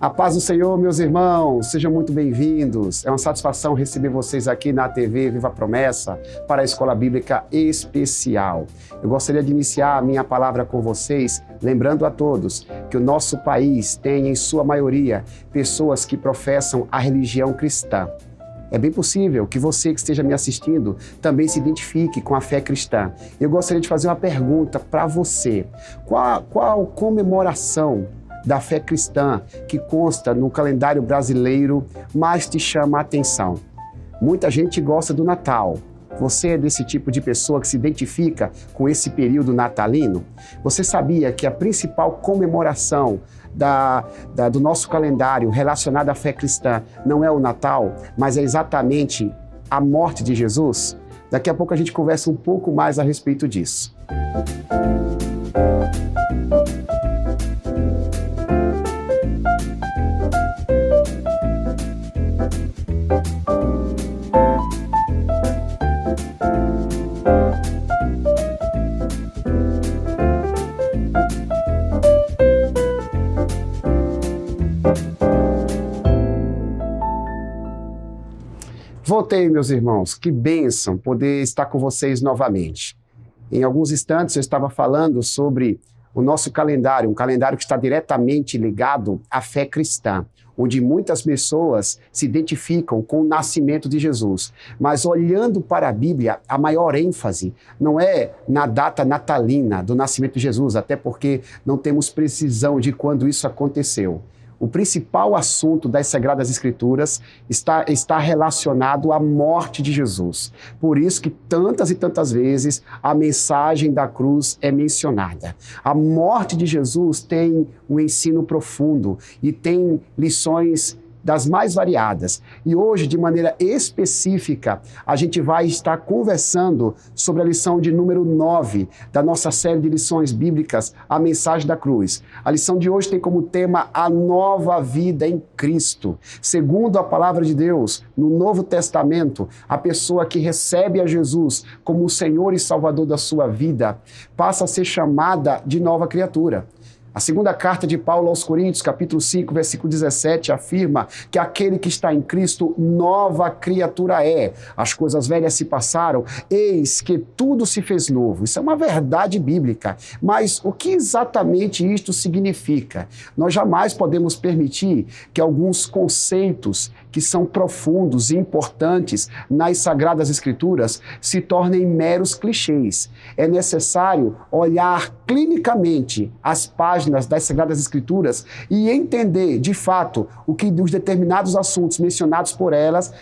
A paz do Senhor, meus irmãos, sejam muito bem-vindos. É uma satisfação receber vocês aqui na TV Viva a Promessa para a Escola Bíblica Especial. Eu gostaria de iniciar a minha palavra com vocês, lembrando a todos que o nosso país tem, em sua maioria, pessoas que professam a religião cristã. É bem possível que você que esteja me assistindo também se identifique com a fé cristã. Eu gostaria de fazer uma pergunta para você. Qual comemoração da fé cristã que consta no calendário brasileiro mais te chama a atenção? Muita gente gosta do Natal. Você é desse tipo de pessoa que se identifica com esse período natalino? Você sabia que a principal comemoração do nosso calendário relacionada à fé cristã não é o Natal, mas é exatamente a morte de Jesus? Daqui a pouco a gente conversa um pouco mais a respeito disso. Voltei, meus irmãos, que bênção poder estar com vocês novamente. Em alguns instantes eu estava falando sobre o nosso calendário, um calendário que está diretamente ligado à fé cristã, onde muitas pessoas se identificam com o nascimento de Jesus. Mas olhando para a Bíblia, a maior ênfase não é na data natalina do nascimento de Jesus, até porque não temos precisão de quando isso aconteceu. O principal assunto das Sagradas Escrituras está relacionado à morte de Jesus. Por isso que tantas e tantas vezes a mensagem da cruz é mencionada. A morte de Jesus tem um ensino profundo e tem lições das mais variadas. E hoje, de maneira específica, a gente vai estar conversando sobre a lição de número 9 da nossa série de lições bíblicas, A Mensagem da Cruz. A lição de hoje tem como tema a nova vida em Cristo. Segundo a palavra de Deus, no Novo Testamento, a pessoa que recebe a Jesus como o Senhor e Salvador da sua vida passa a ser chamada de nova criatura. A segunda carta de Paulo aos Coríntios, capítulo 5, versículo 17, afirma que aquele que está em Cristo, nova criatura é. As coisas velhas se passaram, eis que tudo se fez novo. Isso é uma verdade bíblica. Mas o que exatamente isto significa? Nós jamais podemos permitir que alguns conceitos que são profundos e importantes nas Sagradas Escrituras se tornem meros clichês. É necessário olhar clinicamente as páginas das Sagradas Escrituras e entender, de fato, o que os determinados assuntos mencionados por elas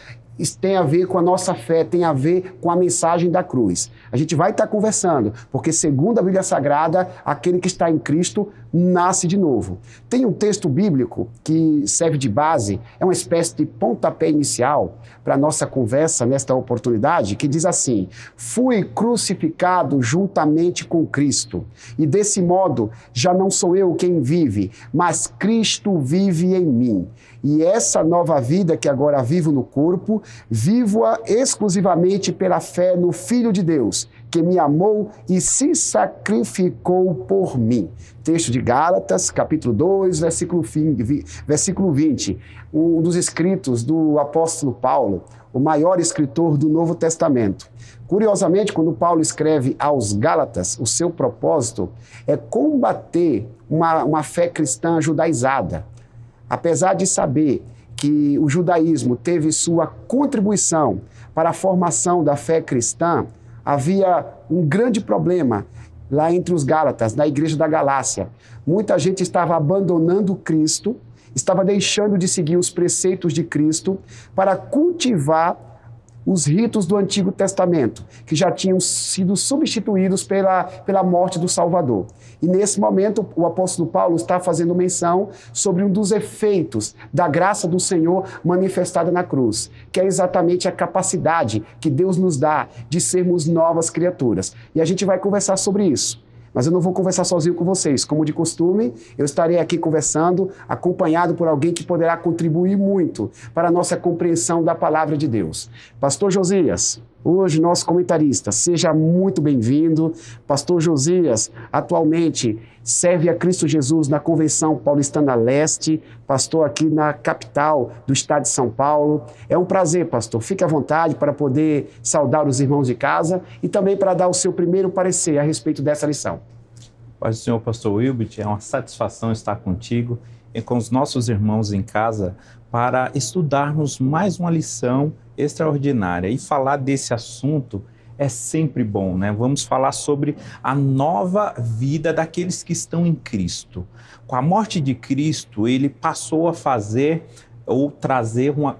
tem a ver com a nossa fé, tem a ver com a mensagem da cruz. A gente vai estar conversando, porque segundo a Bíblia Sagrada, aquele que está em Cristo nasce de novo. Tem um texto bíblico que serve de base, é uma espécie de pontapé inicial para a nossa conversa nesta oportunidade, que diz assim: fui crucificado juntamente com Cristo, e desse modo já não sou eu quem vive, mas Cristo vive em mim. E essa nova vida que agora vivo no corpo, vivo-a exclusivamente pela fé no Filho de Deus, que me amou e se sacrificou por mim. Texto de Gálatas, capítulo 2, versículo 20. Um dos escritos do apóstolo Paulo, o maior escritor do Novo Testamento. Curiosamente, quando Paulo escreve aos Gálatas, o seu propósito é combater uma fé cristã judaizada. Apesar de saber que o judaísmo teve sua contribuição para a formação da fé cristã, havia um grande problema lá entre os Gálatas, na igreja da Galácia. Muita gente estava abandonando Cristo, estava deixando de seguir os preceitos de Cristo para cultivar os ritos do Antigo Testamento, que já tinham sido substituídos pela morte do Salvador. E nesse momento, o apóstolo Paulo está fazendo menção sobre um dos efeitos da graça do Senhor manifestada na cruz, que é exatamente a capacidade que Deus nos dá de sermos novas criaturas. E a gente vai conversar sobre isso. Mas eu não vou conversar sozinho com vocês. Como de costume, eu estarei aqui conversando, acompanhado por alguém que poderá contribuir muito para a nossa compreensão da palavra de Deus. Pastor Josias. Hoje, nosso comentarista, seja muito bem-vindo. Pastor Josias, atualmente serve a Cristo Jesus na Convenção Paulistana Leste, pastor aqui na capital do estado de São Paulo. É um prazer, pastor. Fique à vontade para poder saudar os irmãos de casa e também para dar o seu primeiro parecer a respeito dessa lição. Paz do Senhor, pastor Wilbert, é uma satisfação estar contigo e com os nossos irmãos em casa para estudarmos mais uma lição extraordinária. E falar desse assunto é sempre bom, né? Vamos falar sobre a nova vida daqueles que estão em Cristo. Com a morte de Cristo, ele passou a fazer ou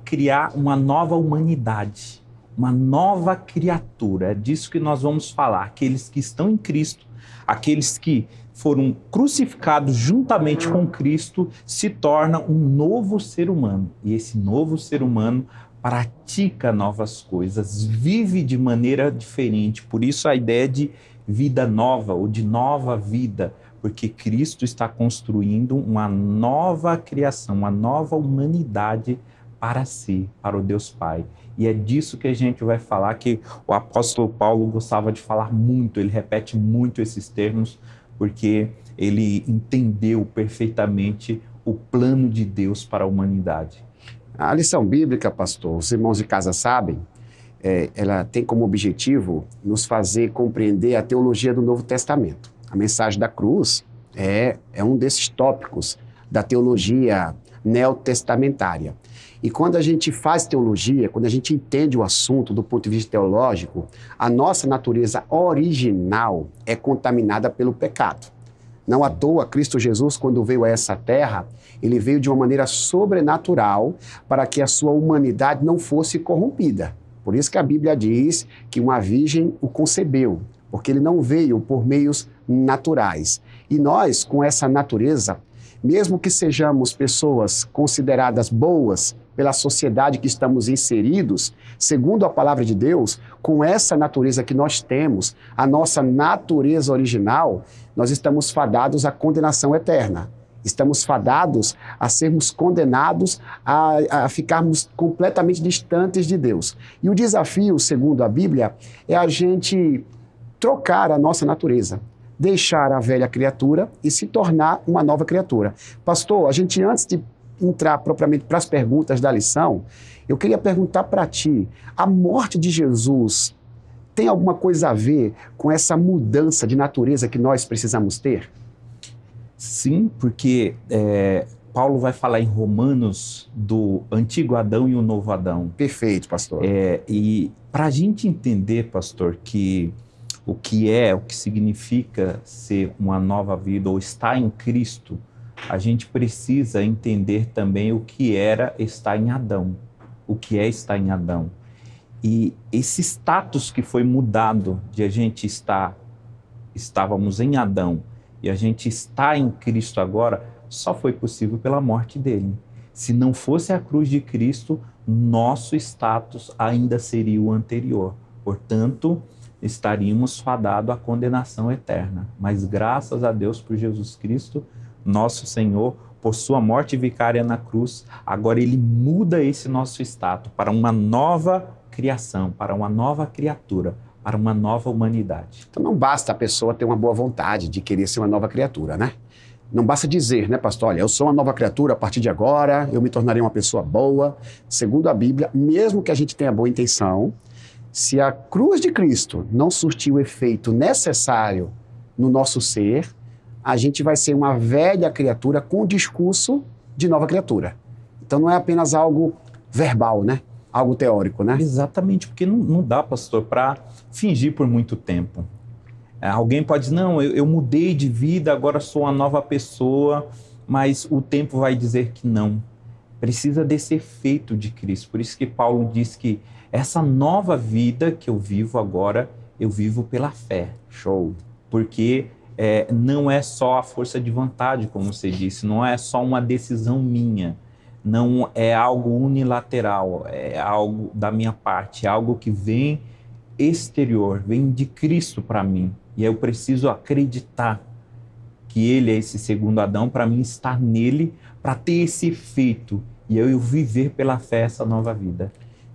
criar uma nova humanidade, uma nova criatura. É disso que nós vamos falar. Aqueles que estão em Cristo, aqueles que foram crucificados juntamente com Cristo, se tornam um novo ser humano. E esse novo ser humano pratica novas coisas, vive de maneira diferente. Por isso a ideia de vida nova ou de nova vida, porque Cristo está construindo uma nova criação, uma nova humanidade para si, para o Deus Pai. E é disso que a gente vai falar, que o apóstolo Paulo gostava de falar muito, ele repete muito esses termos, porque ele entendeu perfeitamente o plano de Deus para a humanidade. A lição bíblica, pastor, os irmãos de casa sabem, ela tem como objetivo nos fazer compreender a teologia do Novo Testamento. A mensagem da cruz é um desses tópicos da teologia neotestamentária. E quando a gente faz teologia, quando a gente entende o assunto do ponto de vista teológico, a nossa natureza original é contaminada pelo pecado. Não à toa, Cristo Jesus, quando veio a essa terra, ele veio de uma maneira sobrenatural para que a sua humanidade não fosse corrompida. Por isso que a Bíblia diz que uma virgem o concebeu, porque ele não veio por meios naturais. E nós, com essa natureza, mesmo que sejamos pessoas consideradas boas pela sociedade que estamos inseridos, segundo a palavra de Deus, com essa natureza que nós temos, a nossa natureza original, nós estamos fadados à condenação eterna. Estamos fadados a sermos condenados a ficarmos completamente distantes de Deus. E o desafio, segundo a Bíblia, é a gente trocar a nossa natureza, deixar a velha criatura e se tornar uma nova criatura. Pastor, a gente, antes de entrar propriamente para as perguntas da lição, eu queria perguntar para ti, a morte de Jesus tem alguma coisa a ver com essa mudança de natureza que nós precisamos ter? Sim, porque Paulo vai falar em Romanos do antigo Adão e o novo Adão. Perfeito, pastor. E para a gente entender, pastor, que o que significa ser uma nova vida ou estar em Cristo, a gente precisa entender também o que era estar em Adão, o que é estar em Adão. E esse status que foi mudado de a gente estávamos em Adão e a gente está em Cristo agora, só foi possível pela morte dele. Se não fosse a cruz de Cristo, nosso status ainda seria o anterior. Portanto, estaríamos fadados à condenação eterna. Mas graças a Deus por Jesus Cristo, nosso Senhor, por sua morte vicária na cruz, agora ele muda esse nosso status para uma nova criação, para uma nova criatura, para uma nova humanidade. Então não basta a pessoa ter uma boa vontade de querer ser uma nova criatura, né? Não basta dizer, né, pastor, olha, eu sou uma nova criatura a partir de agora, eu me tornarei uma pessoa boa. Segundo a Bíblia, mesmo que a gente tenha boa intenção, se a cruz de Cristo não surtir o efeito necessário no nosso ser, a gente vai ser uma velha criatura com discurso de nova criatura. Então não é apenas algo verbal, né? Algo teórico, né? Exatamente, porque não dá, pastor, para fingir por muito tempo. Alguém pode dizer, não, eu mudei de vida, agora sou uma nova pessoa, mas o tempo vai dizer que não. Precisa desse efeito de Cristo. Por isso que Paulo diz que essa nova vida que eu vivo agora, eu vivo pela fé. Show. Porque não é só a força de vontade, como você disse, não é só uma decisão minha, não é algo unilateral, é algo da minha parte, é algo que vem exterior, vem de Cristo para mim. E eu preciso acreditar que Ele é esse segundo Adão, para mim estar nele, para ter esse efeito e eu viver pela fé essa nova vida.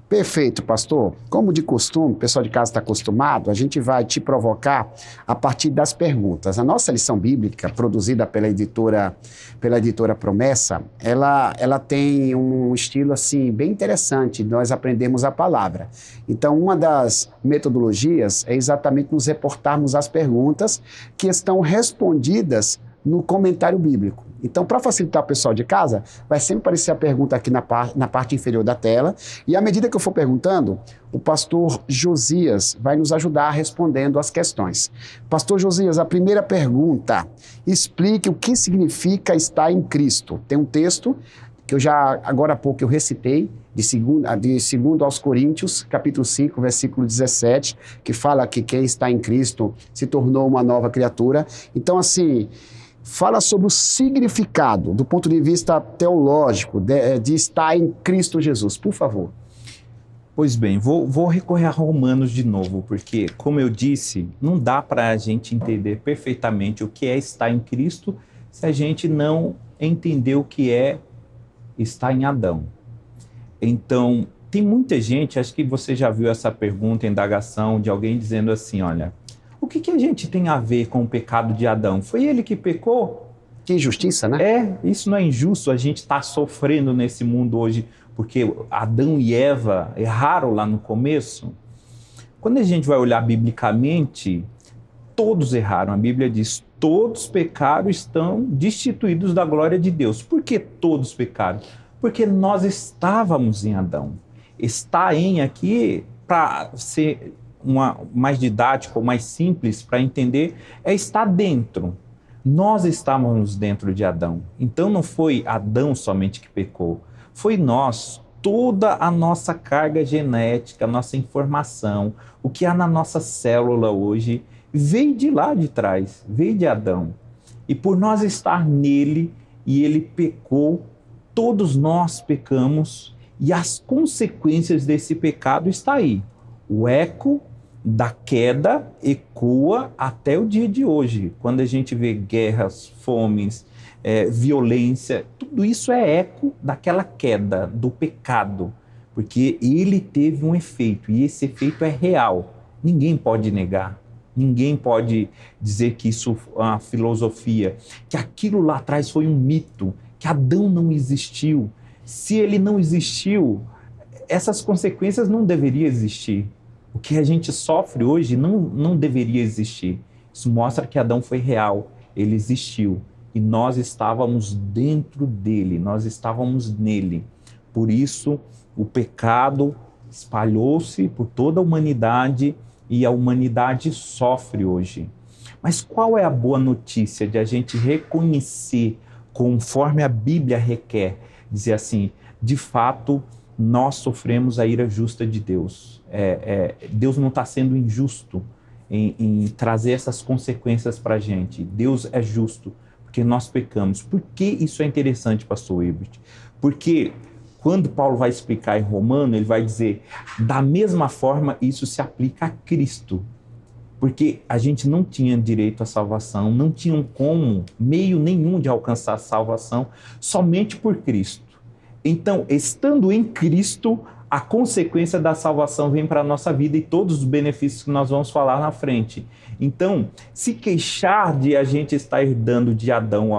Perfeito, pastor. Como de costume, o pessoal de casa está acostumado, a gente vai te provocar a partir das perguntas. A nossa lição bíblica, produzida pela editora Promessa, ela tem um estilo assim bem interessante. Nós aprendemos a palavra. Então, uma das metodologias é exatamente nos reportarmos as perguntas que estão respondidas no comentário bíblico. Então, para facilitar o pessoal de casa, vai sempre aparecer a pergunta aqui na parte inferior da tela. E à medida que eu for perguntando, o pastor Josias vai nos ajudar respondendo as questões. Pastor Josias, a primeira pergunta: explique o que significa estar em Cristo. Tem um texto que agora há pouco eu recitei, de 2 aos Coríntios, capítulo 5, versículo 17, que fala que quem está em Cristo se tornou uma nova criatura. Então, assim, fala sobre o significado, do ponto de vista teológico, de estar em Cristo Jesus, por favor. Pois bem, vou recorrer a Romanos de novo, porque, como eu disse, não dá para a gente entender perfeitamente o que é estar em Cristo se a gente não entender o que é estar em Adão. Então, tem muita gente, acho que você já viu essa pergunta, indagação de alguém dizendo assim, olha, o que a gente tem a ver com o pecado de Adão? Foi ele que pecou? Que injustiça, né? Isso não é injusto, a gente está sofrendo nesse mundo hoje porque Adão e Eva erraram lá no começo. Quando a gente vai olhar biblicamente, todos erraram. A Bíblia diz, todos pecaram, estão destituídos da glória de Deus. Por que todos pecaram? Porque nós estávamos em Adão. Está em aqui, para ser mais didático, mais simples para entender, é estar dentro. Nós estávamos dentro de Adão. Então não foi Adão somente que pecou, foi nós. Toda a nossa carga genética, a nossa informação, o que há na nossa célula hoje, veio de lá de trás, veio de Adão. E por nós estar nele e ele pecou, todos nós pecamos e as consequências desse pecado está aí. O eco da queda ecoa até o dia de hoje. Quando a gente vê guerras, fomes, violência, tudo isso é eco daquela queda, do pecado. Porque ele teve um efeito e esse efeito é real. Ninguém pode negar. Ninguém pode dizer que isso é uma filosofia, que aquilo lá atrás foi um mito, que Adão não existiu. Se ele não existiu, essas consequências não deveriam existir. O que a gente sofre hoje não deveria existir. Isso mostra que Adão foi real, ele existiu. E nós estávamos dentro dele, nós estávamos nele. Por isso, o pecado espalhou-se por toda a humanidade e a humanidade sofre hoje. Mas qual é a boa notícia de a gente reconhecer, conforme a Bíblia requer, dizer assim, de fato, nós sofremos a ira justa de Deus. Deus não está sendo injusto em trazer essas consequências para a gente. Deus é justo, porque nós pecamos. Por que isso é interessante, pastor Wilbert? Porque quando Paulo vai explicar em Romano, ele vai dizer, da mesma forma, isso se aplica a Cristo. Porque a gente não tinha direito à salvação, não tinha meio nenhum de alcançar a salvação, somente por Cristo. Então, estando em Cristo, a consequência da salvação vem para a nossa vida e todos os benefícios que nós vamos falar na frente. Então, se queixar de a gente estar herdando de Adão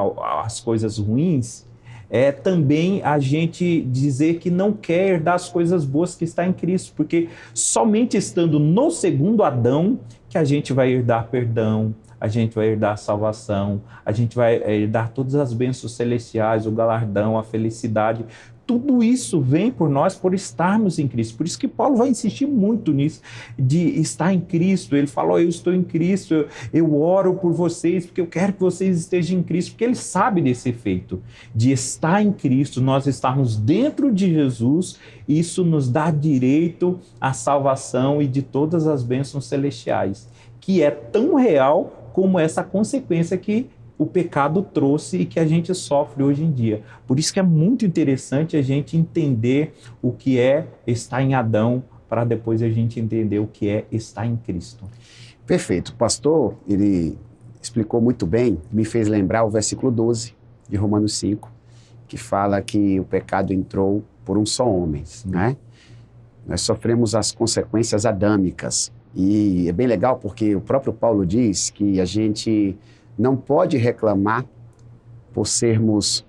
as coisas ruins, é também a gente dizer que não quer herdar as coisas boas que está em Cristo, porque somente estando no segundo Adão que a gente vai herdar perdão, a gente vai herdar a salvação, a gente vai herdar todas as bênçãos celestiais, o galardão, a felicidade. Tudo isso vem por nós por estarmos em Cristo. Por isso que Paulo vai insistir muito nisso, de estar em Cristo. Ele falou, eu estou em Cristo, eu oro por vocês, porque eu quero que vocês estejam em Cristo, porque ele sabe desse efeito, de estar em Cristo, nós estarmos dentro de Jesus, isso nos dá direito à salvação e de todas as bênçãos celestiais, que é tão real como essa consequência que o pecado trouxe e que a gente sofre hoje em dia. Por isso que é muito interessante a gente entender o que é estar em Adão, para depois a gente entender o que é estar em Cristo. Perfeito. O pastor, ele explicou muito bem, me fez lembrar o versículo 12 de Romanos 5, que fala que o pecado entrou por um só homem, né? Nós sofremos as consequências adâmicas. E é bem legal porque o próprio Paulo diz que a gente não pode reclamar por sermos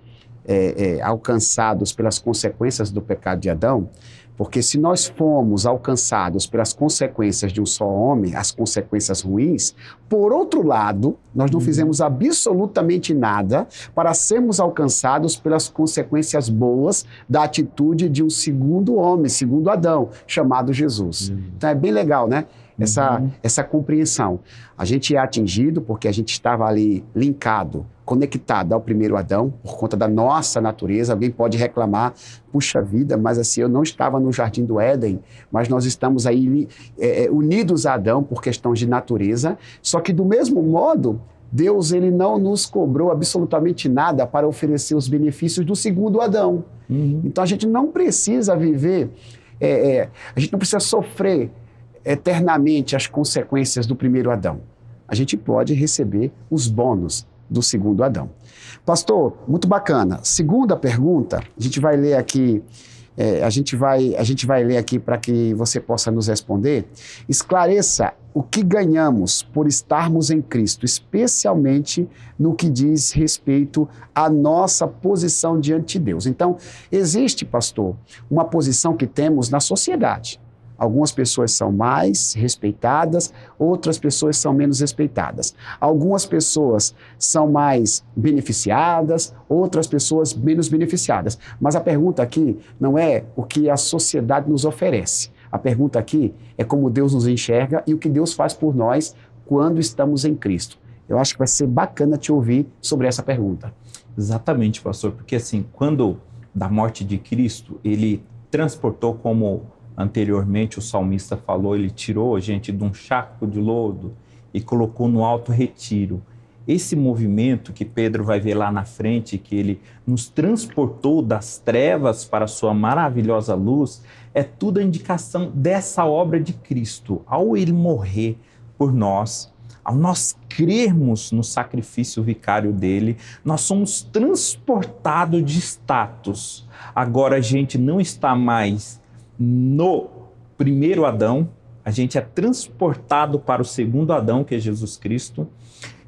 alcançados pelas consequências do pecado de Adão, porque se nós fomos alcançados pelas consequências de um só homem, as consequências ruins, por outro lado, nós não fizemos absolutamente nada para sermos alcançados pelas consequências boas da atitude de um segundo homem, segundo Adão, chamado Jesus. Então é bem legal, né? Essa compreensão. A gente é atingido porque a gente estava ali linkado, conectado ao primeiro Adão, por conta da nossa natureza. Alguém pode reclamar, puxa vida, mas assim, eu não estava no Jardim do Éden, mas nós estamos aí unidos a Adão por questões de natureza, só que do mesmo modo, Deus ele não nos cobrou absolutamente nada para oferecer os benefícios do segundo Adão. Então a gente não precisa viver, a gente não precisa sofrer eternamente as consequências do primeiro Adão. A gente pode receber os bônus do segundo Adão. Pastor, muito bacana. Segunda pergunta, a gente vai ler aqui, a gente vai ler aqui para que você possa nos responder. Esclareça o que ganhamos por estarmos em Cristo, especialmente no que diz respeito à nossa posição diante de Deus. Então, existe, pastor, uma posição que temos na sociedade. Algumas pessoas são mais respeitadas, outras pessoas são menos respeitadas. Algumas pessoas são mais beneficiadas, outras pessoas menos beneficiadas. Mas a pergunta aqui não é o que a sociedade nos oferece. A pergunta aqui é como Deus nos enxerga e o que Deus faz por nós quando estamos em Cristo. Eu acho que vai ser bacana te ouvir sobre essa pergunta. Exatamente, pastor, porque assim, quando da morte de Cristo, ele transportou, como anteriormente o salmista falou, ele tirou a gente de um charco de lodo e colocou no alto retiro. Esse movimento que Pedro vai ver lá na frente, que ele nos transportou das trevas para a sua maravilhosa luz, é tudo a indicação dessa obra de Cristo. Ao ele morrer por nós, ao nós crermos no sacrifício vicário dele, nós somos transportados de status. Agora a gente não está mais no primeiro Adão, a gente é transportado para o segundo Adão, que é Jesus Cristo.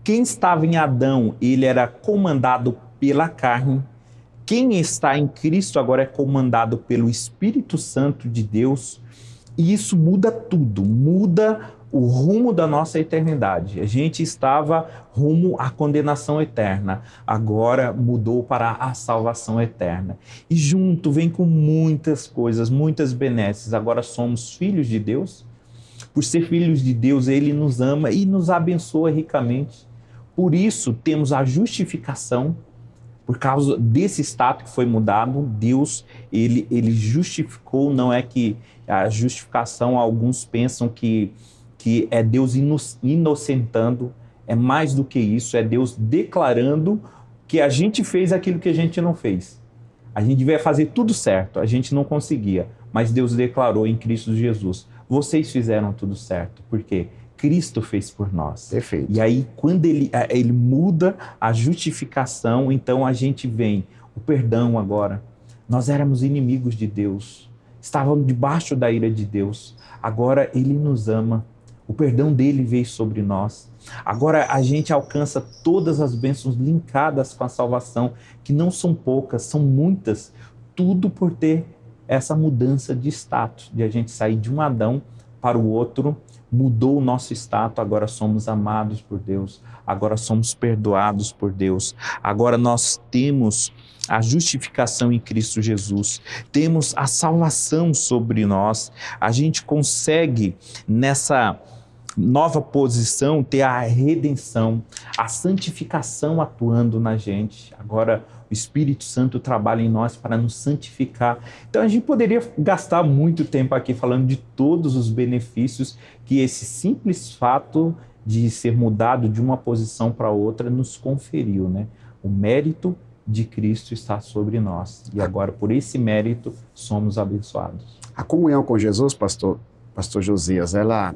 Quem estava em Adão, ele era comandado pela carne. Quem está em Cristo agora é comandado pelo Espírito Santo de Deus. E isso muda tudo, muda o rumo da nossa eternidade. A gente estava rumo à condenação eterna, agora mudou para a salvação eterna. E junto vem com muitas coisas, muitas benesses. Agora somos filhos de Deus. Por ser filhos de Deus, Ele nos ama e nos abençoa ricamente. Por isso temos a justificação. Por causa desse status que foi mudado, Deus, ele justificou. Não é que a justificação, alguns pensam que é Deus inocentando, é mais do que isso, é Deus declarando que a gente fez aquilo que a gente não fez. A gente devia fazer tudo certo, a gente não conseguia, mas Deus declarou em Cristo Jesus, vocês fizeram tudo certo, porque Cristo fez por nós. Perfeito. E aí, quando ele muda a justificação, então a gente vem, o perdão agora. Nós éramos inimigos de Deus, estávamos debaixo da ira de Deus, agora Ele nos ama. O perdão dele veio sobre nós. Agora a gente alcança todas as bênçãos linkadas com a salvação, que não são poucas, são muitas. Tudo por ter essa mudança de status, de a gente sair de um Adão para o outro, mudou o nosso status, agora somos amados por Deus, agora somos perdoados por Deus, agora nós temos a justificação em Cristo Jesus, temos a salvação sobre nós, a gente consegue nessa nova posição ter a redenção, a santificação atuando na gente. Agora o Espírito Santo trabalha em nós para nos santificar. Então a gente poderia gastar muito tempo aqui falando de todos os benefícios que esse simples fato de ser mudado de uma posição para outra nos conferiu, né? O mérito de Cristo está sobre nós e agora por esse mérito somos abençoados. A comunhão com Jesus, pastor Josias, ela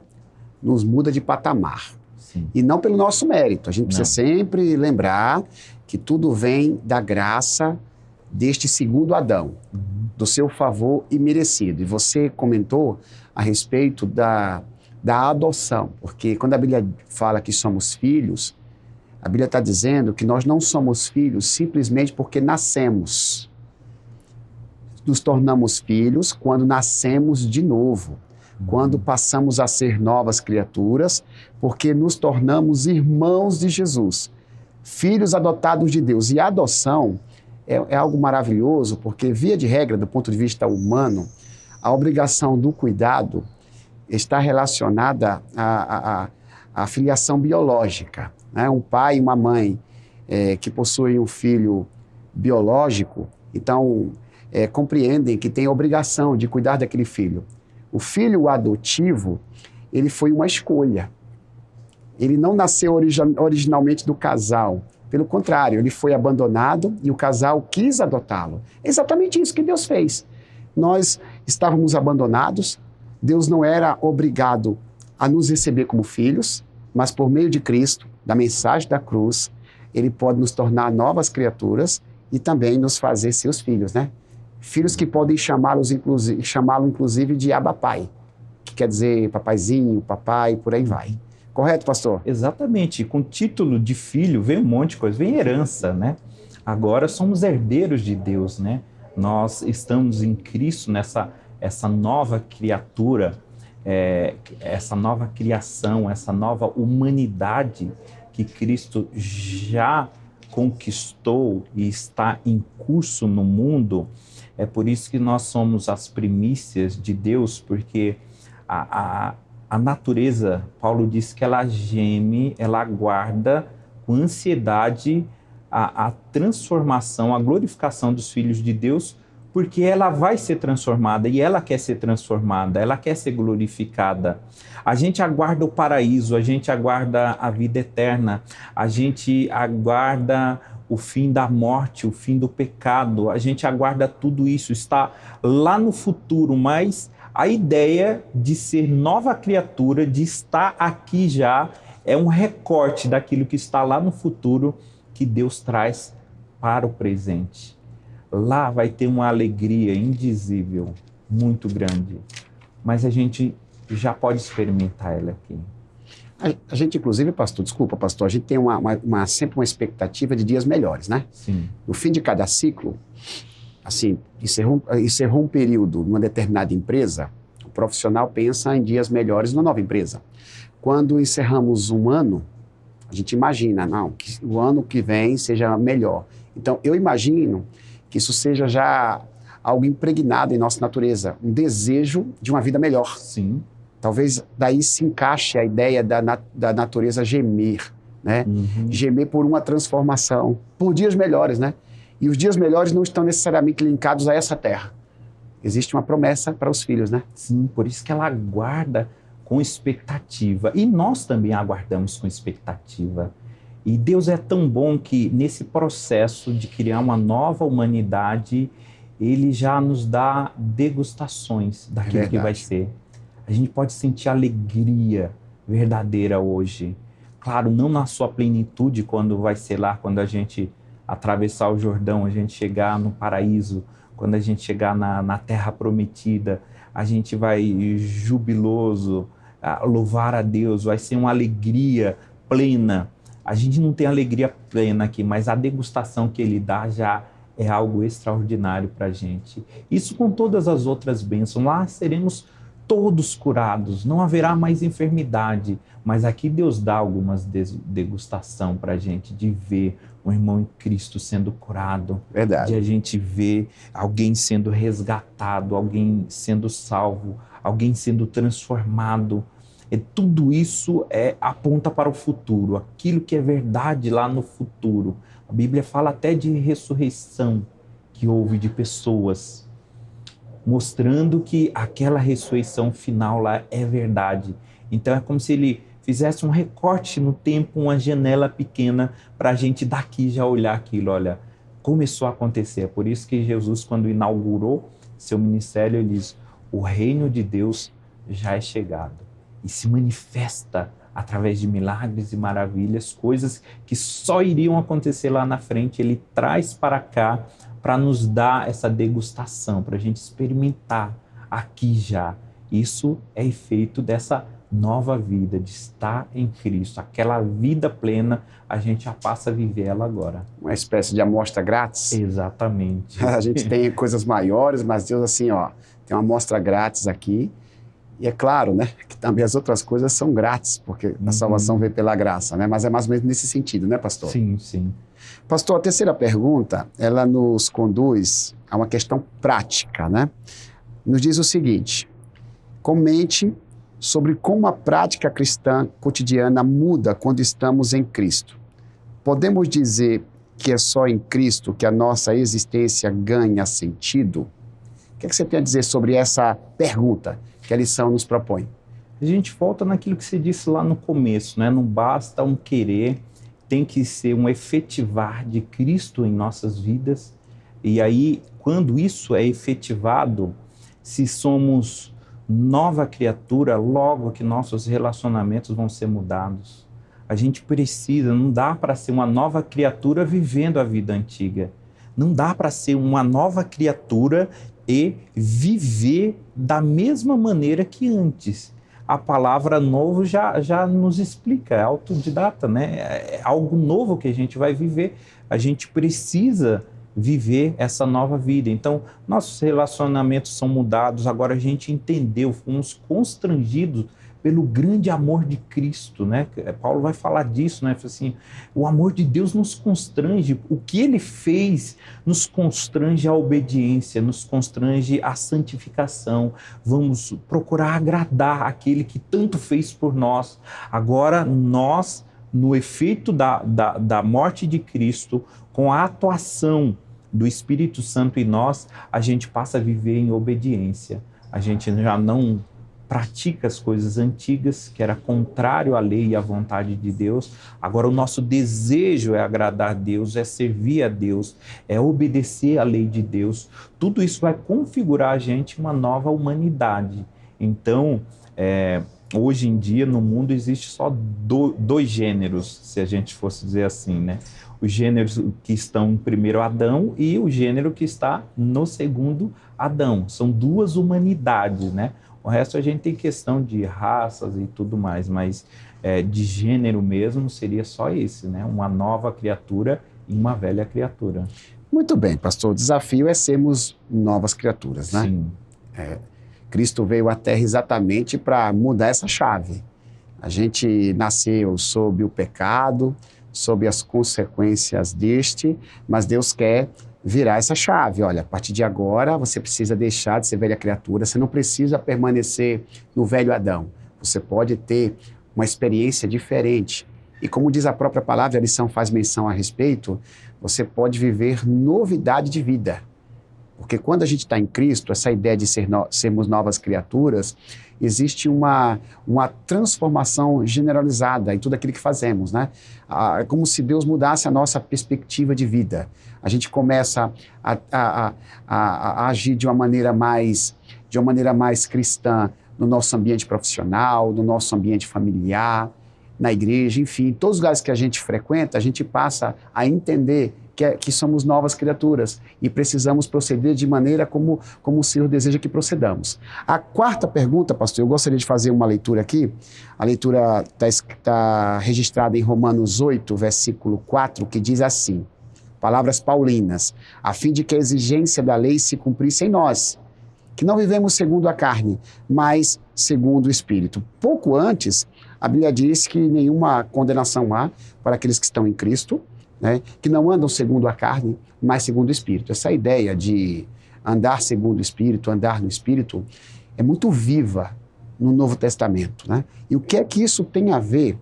nos muda de patamar. Sim. E não pelo nosso mérito. A gente precisa sempre lembrar que tudo vem da graça deste segundo Adão. do seu favor imerecido. E você comentou a respeito da adoção, porque quando a Bíblia fala que somos filhos, a Bíblia está dizendo que nós não somos filhos simplesmente porque nascemos. Nos tornamos filhos quando nascemos de novo, quando passamos a ser novas criaturas, porque nos tornamos irmãos de Jesus, filhos adotados de Deus. E a adoção é algo maravilhoso, porque, via de regra, do ponto de vista humano, a obrigação do cuidado está relacionada à filiação biológica, né? Um pai e uma mãe que possuem um filho biológico, então compreendem que tem a obrigação de cuidar daquele filho. O filho adotivo, ele foi uma escolha. Ele não nasceu originalmente do casal. Pelo contrário, ele foi abandonado e o casal quis adotá-lo. É exatamente isso que Deus fez. Nós estávamos abandonados, Deus não era obrigado a nos receber como filhos, mas por meio de Cristo, da mensagem da cruz, Ele pode nos tornar novas criaturas e também nos fazer seus filhos, né? Filhos que podem chamá-lo inclusive de Abba Pai, que quer dizer papaizinho, papai, por aí vai. Correto, pastor? Exatamente. Com título de filho vem um monte de coisa, vem herança, né? Agora somos herdeiros de Deus, né? Nós estamos em Cristo, essa nova criatura, essa nova criação, essa nova humanidade que Cristo já conquistou e está em curso no mundo. É por isso que nós somos as primícias de Deus, porque a natureza, Paulo diz que ela geme, ela aguarda com ansiedade a transformação, a glorificação dos filhos de Deus, porque ela vai ser transformada e ela quer ser transformada, ela quer ser glorificada. A gente aguarda o paraíso, a gente aguarda a vida eterna, a gente aguarda o fim da morte, o fim do pecado, a gente aguarda tudo isso, está lá no futuro, mas a ideia de ser nova criatura, de estar aqui já, é um recorte daquilo que está lá no futuro que Deus traz para o presente. Lá vai ter uma alegria indizível, muito grande, mas a gente já pode experimentar ela aqui. A gente, inclusive, pastor, a gente tem sempre uma expectativa de dias melhores, né? Sim. No fim de cada ciclo, assim, encerrou um período numa determinada empresa, o profissional pensa em dias melhores na nova empresa. Quando encerramos um ano, a gente imagina, que o ano que vem seja melhor. Então, eu imagino que isso seja já algo impregnado em nossa natureza, um desejo de uma vida melhor. Sim. Talvez daí se encaixe a ideia da natureza gemer, né? Uhum. Gemer por uma transformação, por dias melhores, né? E os dias melhores não estão necessariamente linkados a essa terra. Existe uma promessa para os filhos, né? Sim, por isso que ela aguarda com expectativa. E nós também aguardamos com expectativa. E Deus é tão bom que nesse processo de criar uma nova humanidade, Ele já nos dá degustações daquilo que vai ser. A gente pode sentir alegria verdadeira hoje. Claro, não na sua plenitude quando vai ser lá, quando a gente atravessar o Jordão, a gente chegar no paraíso, quando a gente chegar na terra prometida, a gente vai jubiloso, louvar a Deus, vai ser uma alegria plena. A gente não tem alegria plena aqui, mas a degustação que Ele dá já é algo extraordinário para a gente. Isso com todas as outras bênçãos. Lá seremos todos curados, não haverá mais enfermidade, mas aqui Deus dá algumas degustação para a gente, de ver um irmão em Cristo sendo curado, Verdade. de a gente ver alguém sendo resgatado, alguém sendo salvo, alguém sendo transformado. E tudo isso aponta para o futuro, aquilo que é verdade lá no futuro. A Bíblia fala até de ressurreição que houve de pessoas, mostrando que aquela ressurreição final lá é verdade. Então é como se Ele fizesse um recorte no tempo, uma janela pequena, para a gente daqui já olhar aquilo. Olha, começou a acontecer. É por isso que Jesus, quando inaugurou seu ministério, Ele diz: o reino de Deus já é chegado. E se manifesta através de milagres e maravilhas, coisas que só iriam acontecer lá na frente. Ele traz para cá para nos dar essa degustação, para a gente experimentar aqui já. Isso é efeito dessa nova vida, de estar em Cristo. Aquela vida plena, a gente já passa a viver ela agora. Uma espécie de amostra grátis. Exatamente. A gente tem coisas maiores, mas Deus assim, ó, tem uma amostra grátis aqui. E é claro, né, que também as outras coisas são grátis, porque a salvação veio pela graça, né? Mas é mais ou menos nesse sentido, né, pastor? Sim, sim. Pastor, a terceira pergunta, ela nos conduz a uma questão prática, né? Nos diz o seguinte: comente sobre como a prática cristã cotidiana muda quando estamos em Cristo. Podemos dizer que é só em Cristo que a nossa existência ganha sentido? O que você tem a dizer sobre essa pergunta que a lição nos propõe? A gente volta naquilo que você disse lá no começo, né? Não basta um querer, tem que ser um efetivar de Cristo em nossas vidas. E aí, quando isso é efetivado, se somos nova criatura, logo que nossos relacionamentos vão ser mudados. A gente precisa, não dá para ser uma nova criatura vivendo a vida antiga. Não dá para ser uma nova criatura e viver da mesma maneira que antes. A palavra novo já nos explica, é autodidata, né? É algo novo que a gente vai viver. A gente precisa viver essa nova vida. Então, nossos relacionamentos são mudados, agora a gente entendeu, fomos constrangidos pelo grande amor de Cristo, né? Paulo vai falar disso, né? Assim, o amor de Deus nos constrange, o que ele fez nos constrange à obediência, nos constrange à santificação. Vamos procurar agradar aquele que tanto fez por nós. Agora nós, no efeito da morte de Cristo, com a atuação do Espírito Santo em nós, a gente passa a viver em obediência. A gente já não pratica as coisas antigas, que era contrário à lei e à vontade de Deus. Agora o nosso desejo é agradar a Deus, é servir a Deus, é obedecer à lei de Deus. Tudo isso vai configurar a gente uma nova humanidade. Então, hoje em dia, no mundo, existe só dois gêneros, se a gente fosse dizer assim, né? Os gêneros que estão no primeiro Adão e o gênero que está no segundo Adão. São duas humanidades, né? O resto a gente tem questão de raças e tudo mais, mas de gênero mesmo seria só esse, né? Uma nova criatura e uma velha criatura. Muito bem, pastor. O desafio é sermos novas criaturas, né? Sim. Cristo veio à Terra exatamente para mudar essa chave. A gente nasceu sob o pecado, sob as consequências deste, mas Deus quer virar essa chave. Olha, a partir de agora você precisa deixar de ser velha criatura, você não precisa permanecer no velho Adão. Você pode ter uma experiência diferente. E como diz a própria palavra, a lição faz menção a respeito, você pode viver novidade de vida. Porque quando a gente está em Cristo, essa ideia de sermos novas criaturas, existe uma transformação generalizada em tudo aquilo que fazemos, né? É como se Deus mudasse a nossa perspectiva de vida. A gente começa a agir de uma maneira mais cristã no nosso ambiente profissional, no nosso ambiente familiar, na igreja, enfim, em todos os lugares que a gente frequenta, a gente passa a entender que somos novas criaturas e precisamos proceder de maneira como o Senhor deseja que procedamos. A quarta pergunta, pastor, eu gostaria de fazer uma leitura aqui. A leitura está registrada em Romanos 8, versículo 4, que diz assim, palavras paulinas, a fim de que a exigência da lei se cumprisse em nós, que não vivemos segundo a carne, mas segundo o Espírito. Pouco antes, a Bíblia diz que nenhuma condenação há para aqueles que estão em Cristo, né, que não andam segundo a carne, mas segundo o Espírito. Essa ideia de andar segundo o Espírito, andar no Espírito, é muito viva no Novo Testamento, né? E o que é que isso tem a ver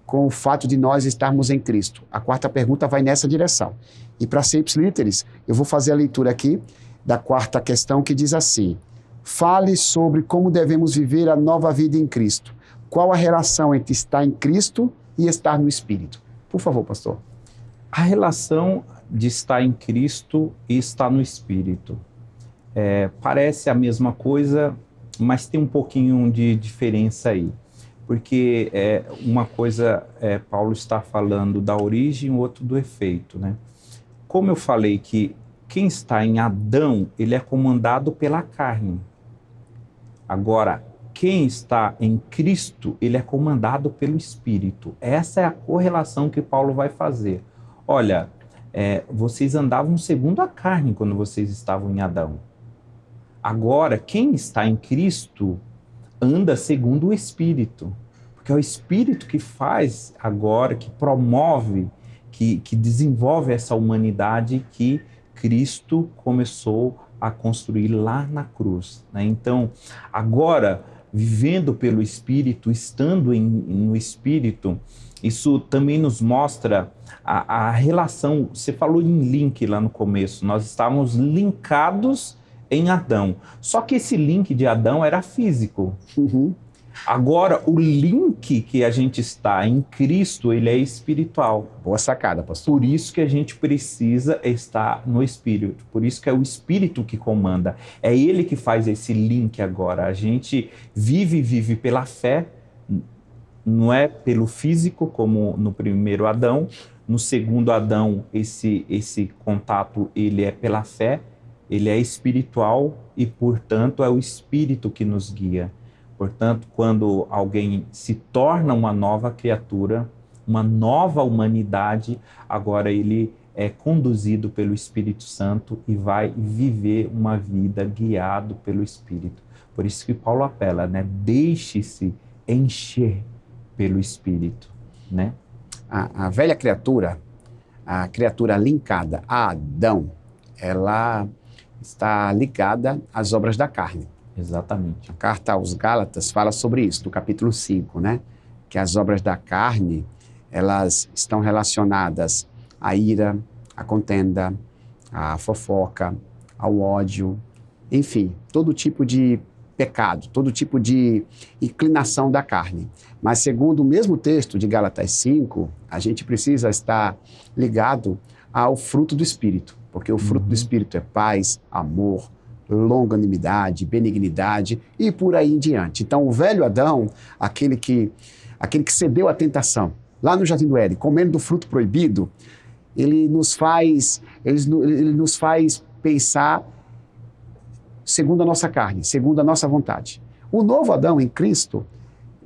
com o fato de nós estarmos em Cristo? A quarta pergunta vai nessa direção. E para ser ipsilíteres, eu vou fazer a leitura aqui da quarta questão que diz assim, fale sobre como devemos viver a nova vida em Cristo. Qual a relação entre estar em Cristo e estar no Espírito? Por favor, pastor. A relação de estar em Cristo e estar no Espírito. Parece a mesma coisa, mas tem um pouquinho de diferença aí. Porque uma coisa, Paulo está falando da origem, o outro do efeito, né? Como eu falei que quem está em Adão, ele é comandado pela carne. Agora, quem está em Cristo, ele é comandado pelo Espírito. Essa é a correlação que Paulo vai fazer. Olha, vocês andavam segundo a carne quando vocês estavam em Adão. Agora, quem está em Cristo anda segundo o Espírito. Porque é o Espírito que faz agora, que promove, que desenvolve essa humanidade que Cristo começou a construir lá na cruz, né? Então, agora, vivendo pelo Espírito, estando no Espírito, isso também nos mostra a relação. Você falou em link lá no começo, nós estávamos linkados em Adão. Só que esse link de Adão era físico. Uhum. Agora, o link que a gente está em Cristo, ele é espiritual. Boa sacada, pastor. Por isso que a gente precisa estar no Espírito. Por isso que é o Espírito que comanda. É Ele que faz esse link agora. A gente vive pela fé, não é pelo físico, como no primeiro Adão. No segundo Adão, esse contato, ele é pela fé, ele é espiritual e, portanto, é o Espírito que nos guia. Portanto, quando alguém se torna uma nova criatura, uma nova humanidade, agora ele é conduzido pelo Espírito Santo e vai viver uma vida guiado pelo Espírito. Por isso que Paulo apela, né? Deixe-se encher pelo Espírito, né? A velha criatura, a criatura linkada a Adão, ela está ligada às obras da carne. Exatamente. A carta aos Gálatas fala sobre isso, no capítulo 5, né? Que as obras da carne, elas estão relacionadas à ira, à contenda, à fofoca, ao ódio, enfim, todo tipo de pecado, todo tipo de inclinação da carne. Mas segundo o mesmo texto de Gálatas 5, a gente precisa estar ligado ao fruto do Espírito, porque o fruto do Espírito é paz, amor, longanimidade, benignidade e por aí em diante. Então, o velho Adão, aquele que cedeu à tentação, lá no Jardim do Éden, comendo do fruto proibido, ele nos faz pensar segundo a nossa carne, segundo a nossa vontade. O novo Adão em Cristo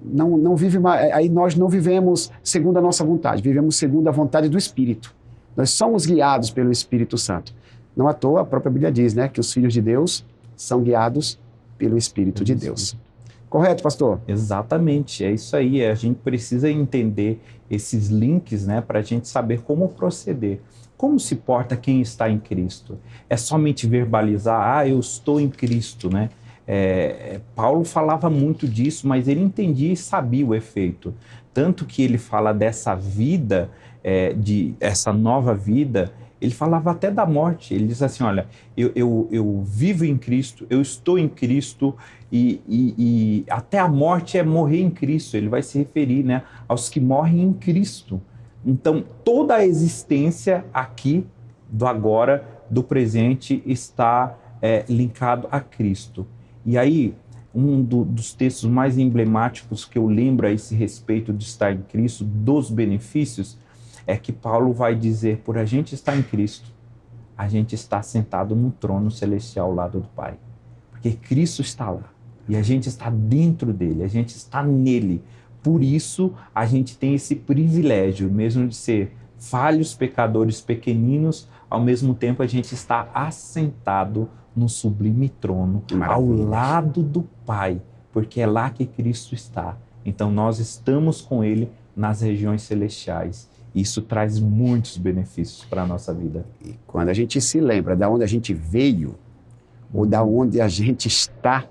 não vive mais, aí nós não vivemos segundo a nossa vontade, vivemos segundo a vontade do Espírito. Nós somos guiados pelo Espírito Santo. Não à toa, a própria Bíblia diz, né, que os filhos de Deus são guiados pelo Espírito de Deus. Correto, pastor? Exatamente, é isso aí. A gente precisa entender esses links, né, para a gente saber como proceder. Como se porta quem está em Cristo? É somente verbalizar, eu estou em Cristo, né? Paulo falava muito disso, mas ele entendia e sabia o efeito. Tanto que ele fala dessa vida, essa nova vida. Ele falava até da morte. Ele diz assim, olha, eu vivo em Cristo, eu estou em Cristo e até a morte é morrer em Cristo. Ele vai se referir, né, aos que morrem em Cristo. Então, toda a existência aqui, do agora, do presente, está linkado a Cristo. E aí, dos textos mais emblemáticos que eu lembro a esse respeito de estar em Cristo, dos benefícios, é que Paulo vai dizer, por a gente estar em Cristo, a gente está sentado no trono celestial ao lado do Pai. Porque Cristo está lá e a gente está dentro dele, a gente está nele. Por isso, a gente tem esse privilégio, mesmo de ser falhos, pecadores pequeninos, ao mesmo tempo a gente está assentado no sublime trono, ao lado do Pai, porque é lá que Cristo está. Então, nós estamos com ele nas regiões celestiais. Isso traz muitos benefícios para a nossa vida. E quando a gente se lembra de onde a gente veio, ou de onde a gente está,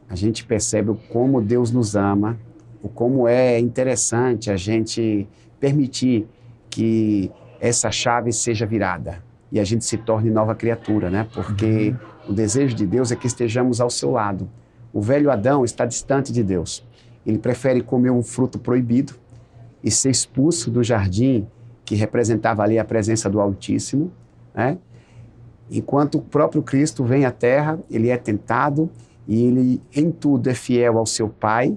a gente percebe o como Deus nos ama, o como é interessante a gente permitir que essa chave seja virada e a gente se torne nova criatura, né? Porque o desejo de Deus é que estejamos ao seu lado. O velho Adão está distante de Deus. Ele prefere comer um fruto proibido e ser expulso do jardim que representava ali a presença do Altíssimo, né? Enquanto o próprio Cristo vem à Terra, ele é tentado e ele em tudo é fiel ao seu Pai,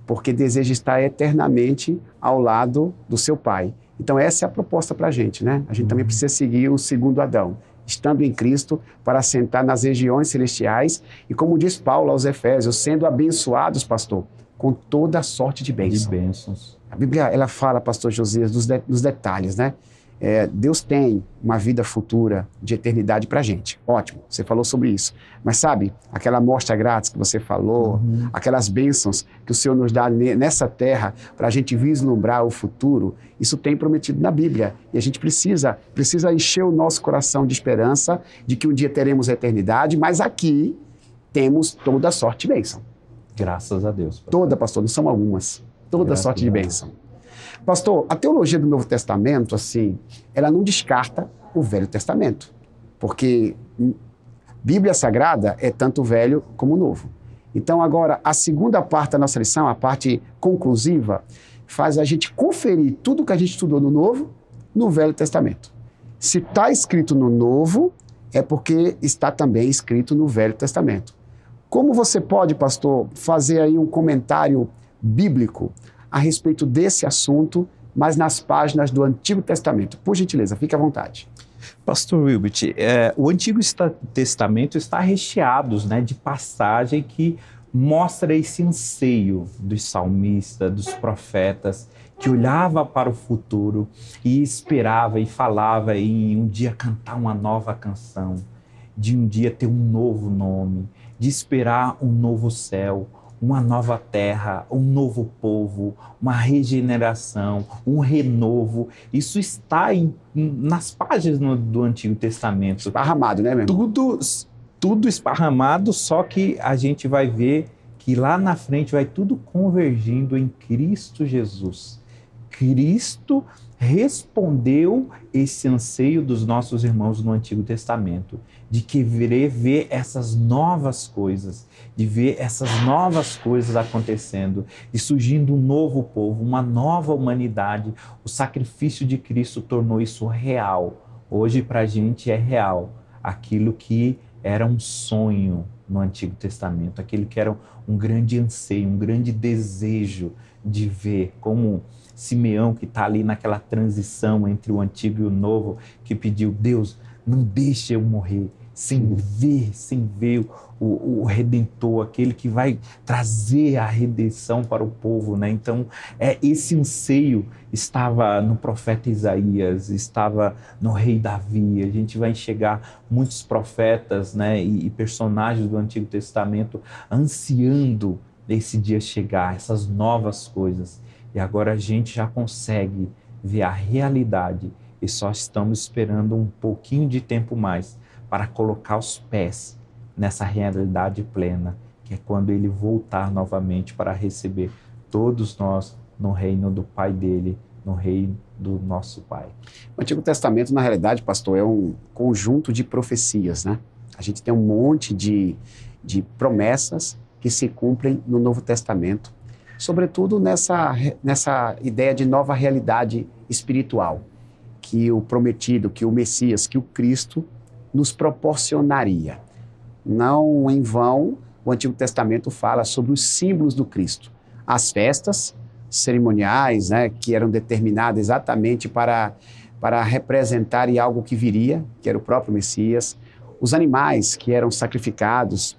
porque deseja estar eternamente ao lado do seu Pai. Então essa é a proposta para a gente, né? A gente também precisa seguir o segundo Adão, estando em Cristo, para assentar nas regiões celestiais e, como diz Paulo aos Efésios, sendo abençoados, pastor, com toda sorte de bênçãos. De bênçãos. A Bíblia, ela fala, pastor Josias, dos detalhes, né? Deus tem uma vida futura de eternidade para a gente. Ótimo, você falou sobre isso. Mas sabe, aquela amostra grátis que você falou, aquelas bênçãos que o Senhor nos dá nessa terra para a gente vislumbrar o futuro, isso tem prometido na Bíblia. E a gente precisa encher o nosso coração de esperança de que um dia teremos a eternidade, mas aqui temos toda sorte de bênção. Graças a Deus. Pastor. Toda, pastor, não são algumas. Toda Graças sorte de bênção. Pastor, a teologia do Novo Testamento, assim, ela não descarta o Velho Testamento, porque Bíblia Sagrada é tanto o Velho como o Novo. Então, agora, a segunda parte da nossa lição, a parte conclusiva, faz a gente conferir tudo que a gente estudou no Novo, no Velho Testamento. Se está escrito no Novo, é porque está também escrito no Velho Testamento. Como você pode, pastor, fazer aí um comentário bíblico a respeito desse assunto, mas nas páginas do Antigo Testamento? Por gentileza, fique à vontade. Pastor Wilbert, o Antigo Testamento está recheado, né, de passagem que mostra esse anseio dos salmistas, dos profetas, que olhava para o futuro e esperava e falava em um dia cantar uma nova canção, de um dia ter um novo nome, de esperar um novo céu, uma nova terra, um novo povo, uma regeneração, um renovo. Isso está nas páginas do Antigo Testamento. Esparramado, né, meu irmão? Tudo esparramado, só que a gente vai ver que lá na frente vai tudo convergindo em Cristo Jesus. Cristo respondeu esse anseio dos nossos irmãos no Antigo Testamento, de querer ver essas novas coisas, de ver essas novas coisas acontecendo e surgindo um novo povo, uma nova humanidade. O sacrifício de Cristo tornou isso real. Hoje para a gente é real. Aquilo que era um sonho no Antigo Testamento, aquilo que era um grande anseio, um grande desejo de ver, como Simeão, que está ali naquela transição entre o Antigo e o Novo, que pediu: Deus, não deixe eu morrer sem ver o Redentor, aquele que vai trazer a redenção para o povo, né? Então, esse anseio estava no profeta Isaías, estava no rei Davi. A gente vai enxergar muitos profetas, né, e personagens do Antigo Testamento ansiando esse dia chegar, essas novas coisas. E agora a gente já consegue ver a realidade e só estamos esperando um pouquinho de tempo mais para colocar os pés nessa realidade plena, que é quando ele voltar novamente para receber todos nós no reino do Pai dele, no reino do nosso Pai. O Antigo Testamento, na realidade, pastor, é um conjunto de profecias, né? A gente tem um monte de promessas que se cumprem no Novo Testamento, sobretudo nessa ideia de nova realidade espiritual, que o prometido, que o Messias, que o Cristo nos proporcionaria. Não em vão, o Antigo Testamento fala sobre os símbolos do Cristo. As festas cerimoniais, né, que eram determinadas exatamente para representarem algo que viria, que era o próprio Messias. Os animais que eram sacrificados,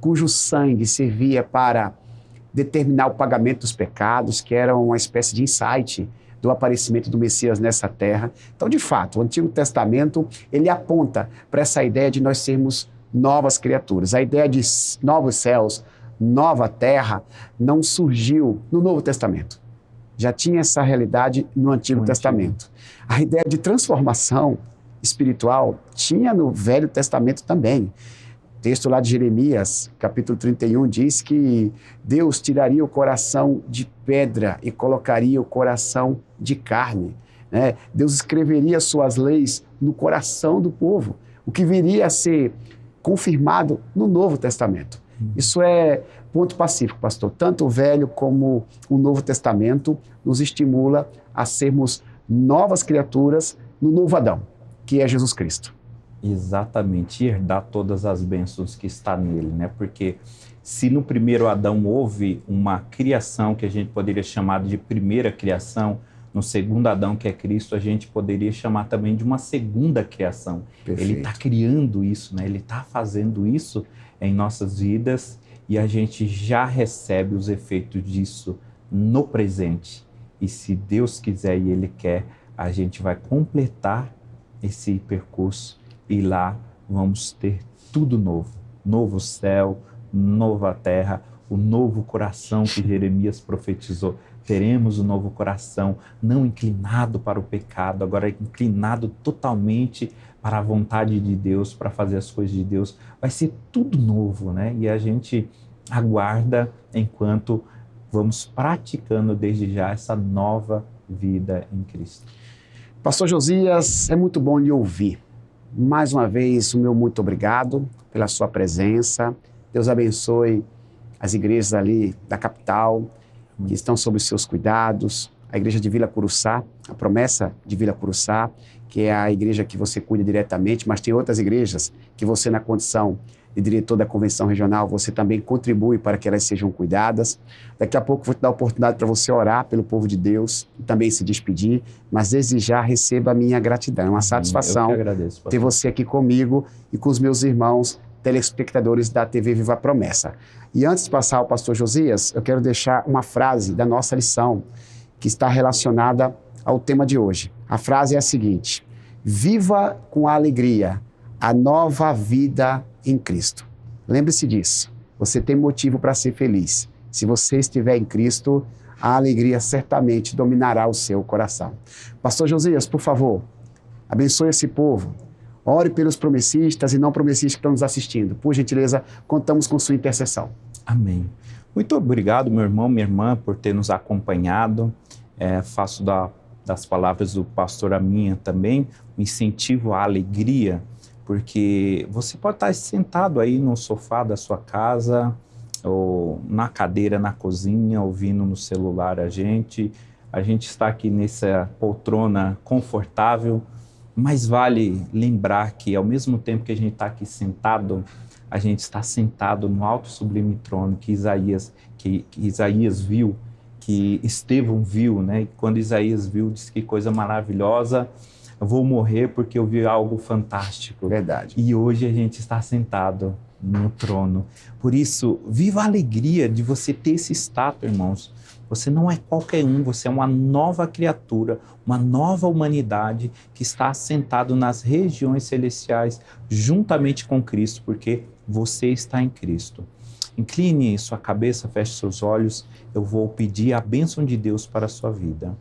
cujo sangue servia para determinar o pagamento dos pecados, que era uma espécie de insight do aparecimento do Messias nessa terra. Então, de fato, o Antigo Testamento, ele aponta para essa ideia de nós sermos novas criaturas. A ideia de novos céus, nova terra, não surgiu no Novo Testamento. Já tinha essa realidade no Antigo Testamento. A ideia de transformação espiritual tinha no Velho Testamento também. O texto lá de Jeremias, capítulo 31, diz que Deus tiraria o coração de pedra e colocaria o coração de carne, né? Deus escreveria suas leis no coração do povo, o que viria a ser confirmado no Novo Testamento. Isso é ponto pacífico, pastor. Tanto o Velho como o Novo Testamento nos estimula a sermos novas criaturas no novo Adão, que é Jesus Cristo. Exatamente, herdar todas as bênçãos que está nele, né? Porque se no primeiro Adão houve uma criação que a gente poderia chamar de primeira criação, no segundo Adão, que é Cristo, a gente poderia chamar também de uma segunda criação. Perfeito. Ele está criando isso, né? Ele está fazendo isso em nossas vidas e a gente já recebe os efeitos disso no presente. E se Deus quiser e Ele quer, a gente vai completar esse percurso e lá vamos ter tudo novo. Novo céu, nova terra, o novo coração que Jeremias profetizou. Teremos um novo coração, não inclinado para o pecado, agora inclinado totalmente para a vontade de Deus, para fazer as coisas de Deus. Vai ser tudo novo, né? E a gente aguarda enquanto vamos praticando desde já essa nova vida em Cristo. Pastor Josias, é muito bom lhe ouvir. Mais uma vez, o meu muito obrigado pela sua presença. Deus abençoe as igrejas ali da capital, que estão sob os seus cuidados, a igreja de Vila Curuçá, a promessa de Vila Curuçá, que é a igreja que você cuida diretamente, mas tem outras igrejas que você, na condição de diretor da convenção regional, você também contribui para que elas sejam cuidadas. Daqui a pouco vou te dar a oportunidade para você orar pelo povo de Deus e também se despedir, mas desde já receba a minha gratidão. É uma satisfação ter você aqui comigo e com os meus irmãos telespectadores da TV Viva a Promessa. E antes de passar ao pastor Josias, eu quero deixar uma frase da nossa lição que está relacionada ao tema de hoje. A frase é a seguinte: viva com alegria a nova vida em Cristo. Lembre-se disso. Você tem motivo para ser feliz. Se você estiver em Cristo, a alegria certamente dominará o seu coração. Pastor Josias, por favor, abençoe esse povo. Ore pelos promessistas e não promessistas que estão nos assistindo. Por gentileza, contamos com sua intercessão. Amém. Muito obrigado, meu irmão, minha irmã, por ter nos acompanhado. Faço das palavras do pastor a minha também, um incentivo à alegria, porque você pode estar sentado aí no sofá da sua casa, ou na cadeira na cozinha, ouvindo no celular a gente está aqui nessa poltrona confortável, mas vale lembrar que ao mesmo tempo que a gente está aqui sentado, a gente está sentado no alto sublime trono que Isaías viu, que Estevão viu, né? E quando Isaías viu, disse que coisa maravilhosa, eu vou morrer porque eu vi algo fantástico. Verdade. E hoje a gente está sentado no trono. Por isso, viva a alegria de você ter esse status, irmãos. Você não é qualquer um, você é uma nova criatura, uma nova humanidade que está assentado nas regiões celestiais juntamente com Cristo, porque você está em Cristo. Incline sua cabeça, feche seus olhos, eu vou pedir a bênção de Deus para a sua vida.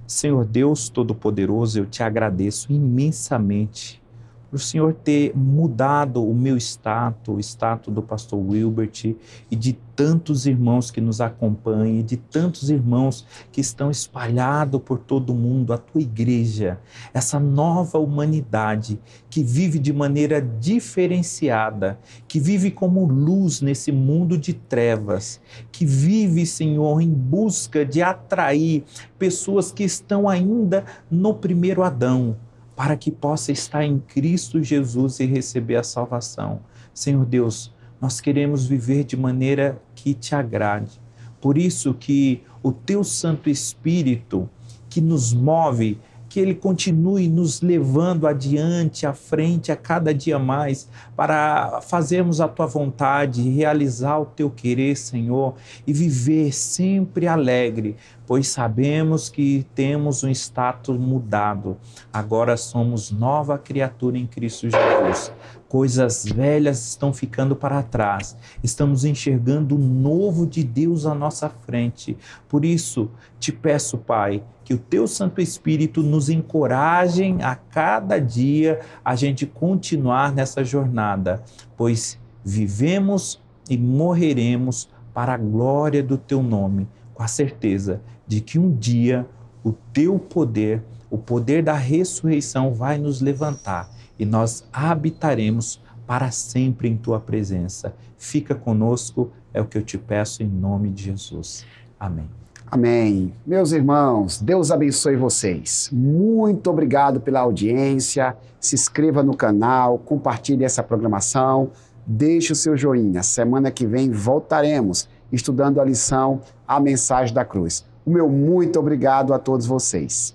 Senhor Deus Todo-Poderoso, eu te agradeço imensamente por o Senhor ter mudado o meu status, o status do pastor Wilbert e de tantos irmãos que nos acompanham, e de tantos irmãos que estão espalhados por todo o mundo, a tua igreja, essa nova humanidade que vive de maneira diferenciada, que vive como luz nesse mundo de trevas, que vive, Senhor, em busca de atrair pessoas que estão ainda no primeiro Adão, para que possa estar em Cristo Jesus e receber a salvação. Senhor Deus, nós queremos viver de maneira que te agrade. Por isso que o teu Santo Espírito, que nos move, que ele continue nos levando adiante, à frente, a cada dia mais, para fazermos a tua vontade, realizar o teu querer, Senhor, e viver sempre alegre, pois sabemos que temos um status mudado. Agora somos nova criatura em Cristo Jesus. Coisas velhas estão ficando para trás. Estamos enxergando o novo de Deus à nossa frente. Por isso, te peço, Pai, que o teu Santo Espírito nos encoraje a cada dia a gente continuar nessa jornada, pois vivemos e morreremos para a glória do teu nome, com a certeza de que um dia o teu poder, o poder da ressurreição vai nos levantar e nós habitaremos para sempre em tua presença. Fica conosco, é o que eu te peço em nome de Jesus. Amém. Amém. Meus irmãos, Deus abençoe vocês. Muito obrigado pela audiência. Se inscreva no canal, compartilhe essa programação, deixe o seu joinha. Semana que vem voltaremos estudando a lição A Mensagem da Cruz. O meu muito obrigado a todos vocês.